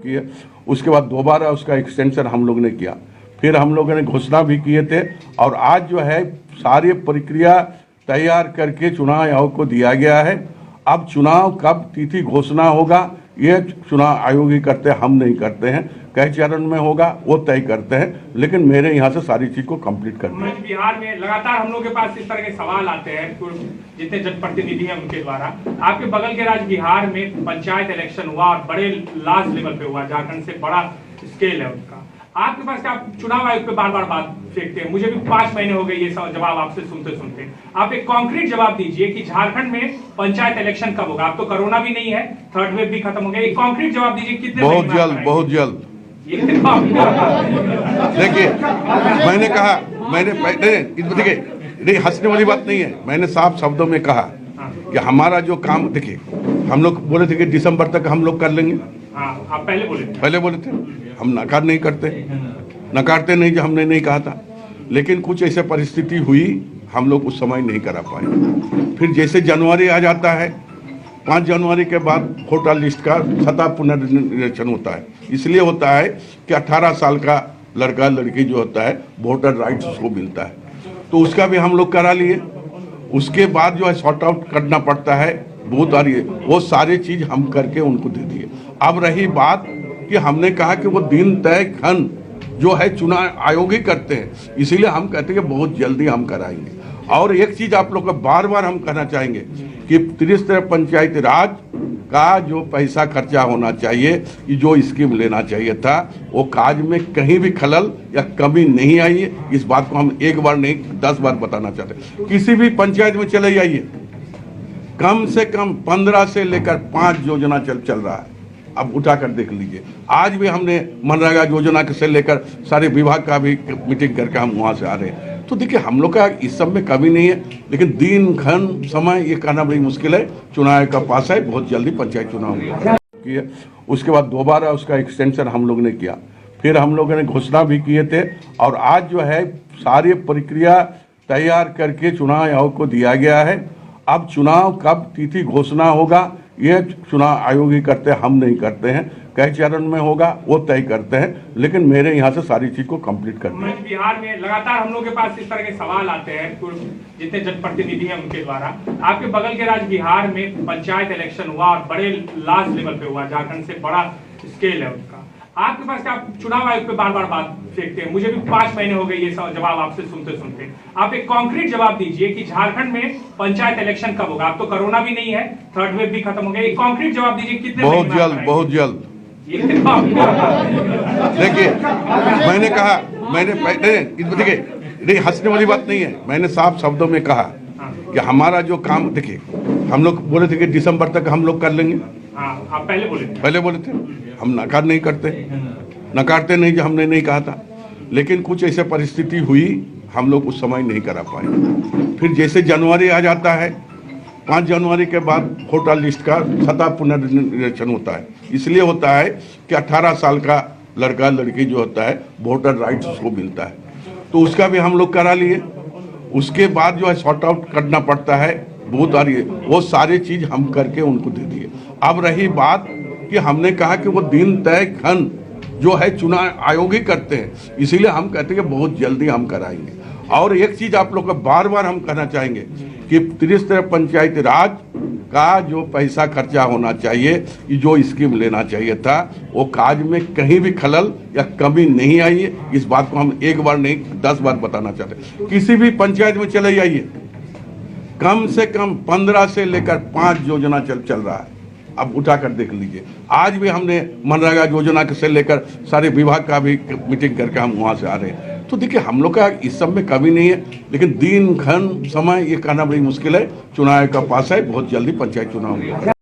की है। उसके बाद दोबारा उसका एक्सटेंशन हम लोग ने किया, फिर हम लोगों ने घोषणा भी किए थे और आज जो है सारी प्रक्रिया तैयार करके चुनाव आयोग को दिया गया है। अब चुनाव कब तिथि घोषणा होगा ये चुनाव आयोग ही करते हैं, हम नहीं करते हैं। कई चरण में होगा वो तय करते हैं, लेकिन मेरे यहाँ से सारी चीज को कंप्लीट करते हैं। बिहार में लगातार हम लोग के पास इस तरह के सवाल आते हैं, जितने जनप्रतिनिधि हैं उनके द्वारा। आपके बगल के राज्य बिहार में पंचायत इलेक्शन हुआ और बड़े लार्ज लेवल पे हुआ, झारखंड से बड़ा स्केल है उसका। आपके पास क्या चुनाव आयोग पे बार बार बात फेंकते हैं? मुझे भी 5 महीने हो गए ये जवाब आपसे सुनते सुनते। आप एक कॉन्क्रीट जवाब दीजिए कि झारखंड में पंचायत इलेक्शन कब होगा? अब तो कोरोना भी नहीं है, थर्ड वेव भी खत्म हो गया, एक कॉन्क्रीट जवाब दीजिए कितने? बहुत जल्द, बहुत जल्द। देखिए मैंने कहा, देखिए नहीं, हंसने वाली बात नहीं है। मैंने साफ शब्दों में कहा कि हमारा जो काम, देखिए हम लोग बोले थे कि दिसंबर तक हम लोग कर लेंगे। आप पहले बोले थे। हम नकार नहीं करते, नकारते नहीं, जो हमने नहीं कहा था। लेकिन कुछ ऐसे परिस्थिति हुई, हम लोग उस समय नहीं करा पाए। फिर जैसे जनवरी आ जाता है, 5 जनवरी के बाद वोटर लिस्ट का सतह पुनर्निरीक्षण होता है। इसलिए होता है कि 18 साल का लड़का लड़की जो होता है वोटर राइट्स उसको मिलता है, तो उसका भी हम लोग करा लिए। उसके बाद जो है सॉर्ट आउट करना पड़ता है बहुत, आ रही है वो सारी चीज हम करके उनको दे दिए। अब रही बात कि हमने कहा कि वो दिन तय खन जो है चुनाव आयोग ही करते हैं, इसीलिए हम कहते हैं कि बहुत जल्दी हम कराएंगे। और एक चीज आप लोग को बार बार हम कहना चाहेंगे कि त्रिस्तरीय पंचायती राज का जो पैसा खर्चा होना चाहिए, जो स्कीम लेना चाहिए था, वो काज में कहीं भी खलल या कमी नहीं आई है। इस बात को हम एक बार नहीं 10 बार बताना चाहते। किसी भी पंचायत में चले जाइए, कम से कम 15 से लेकर 5 योजना चल रहा है। अब उठा कर देख लीजिए। आज भी हमने मनरेगा योजना से लेकर सारे विभाग का भी मीटिंग करके हम वहाँ से आ रहे हैं। तो देखिए हम लोग का इस सब में कमी नहीं है, लेकिन दिन घन समय ये कहना बड़ी मुश्किल है। चुनाव का पास है, बहुत जल्दी पंचायत चुनाव किए। उसके बाद दोबारा उसका एक्सटेंशन हम लोग ने किया, फिर हम लोगों ने घोषणा भी किए थे और आज जो है सारी प्रक्रिया तैयार करके चुनाव आयोग को दिया गया है। अब चुनाव कब तिथि घोषणा होगा ये चुनाव आयोग ही करते हैं, हम नहीं करते हैं। कई चरण में होगा वो तय करते हैं, लेकिन मेरे यहाँ से सारी चीज को कंप्लीट करते हैं। बिहार में लगातार हम लोग के पास इस तरह के सवाल आते हैं, जितने जनप्रतिनिधि हैं उनके द्वारा। आपके बगल के राज्य बिहार में पंचायत इलेक्शन हुआ और बड़े लार्ज लेवल पे हुआ, झारखंड से बड़ा स्केल है उसका। आपके पास क्या चुनाव आयोग पे बार बार बात फेंकते हैं? मुझे भी 5 महीने हो गए ये जवाब आपसे सुनते सुनते। आप एक कॉन्क्रीट जवाब दीजिए कि झारखंड में पंचायत इलेक्शन कब होगा? अब तो कोरोना भी नहीं है, थर्ड वेव भी खत्म हो गया, एक कॉन्क्रीट जवाब दीजिए कितने? बहुत जल्द, बहुत जल्द। देखिए मैंने कहा, देखिए नहीं, हंसने वाली बात नहीं है। मैंने साफ शब्दों में कहा कि हमारा जो काम, देखिए हम लोग बोले थे कि दिसंबर तक हम लोग कर लेंगे। आप पहले बोले थे। हम नकार नहीं करते, नकारते नहीं, जो हमने नहीं कहा था। लेकिन कुछ ऐसे परिस्थिति हुई, हम लोग उस समय नहीं करा पाए। फिर जैसे जनवरी आ जाता है, 5 जनवरी के बाद वोटर लिस्ट का सतह पुनर्निरीक्षण होता है। इसलिए होता है कि 18 साल का लड़का लड़की जो होता है वोटर राइट्स उसको मिलता है, तो उसका भी हम लोग करा लिए। उसके बाद जो है सॉर्ट आउट करना पड़ता है बहुत, आ रही है वो सारी चीज हम करके उनको दे दिए। अब रही बात कि हमने कहा कि वो दिन तय खन जो है चुनाव आयोग ही करते हैं, इसीलिए हम कहते हैं कि बहुत जल्दी हम कराएंगे। और एक चीज आप लोग को बार बार हम कहना चाहेंगे कि त्रिस्तरीय पंचायती राज का जो पैसा खर्चा होना चाहिए, जो स्कीम लेना चाहिए था, वो काज में कहीं भी खलल या कमी नहीं आई है। इस बात को हम एक बार नहीं 10 बार बताना चाहते। किसी भी पंचायत में चले जाइए, कम से कम 15 से लेकर 5 योजना चल रहा है। अब उठा कर देख लीजिए। आज भी हमने मनरेगा योजना से लेकर सारे विभाग का भी मीटिंग करके हम वहाँ से आ रहे हैं। तो देखिए हम लोग का इस सब में कमी नहीं है, लेकिन दिन घन समय ये कहना बड़ी मुश्किल है। चुनाव का पास है, बहुत जल्दी पंचायत चुनाव होगा।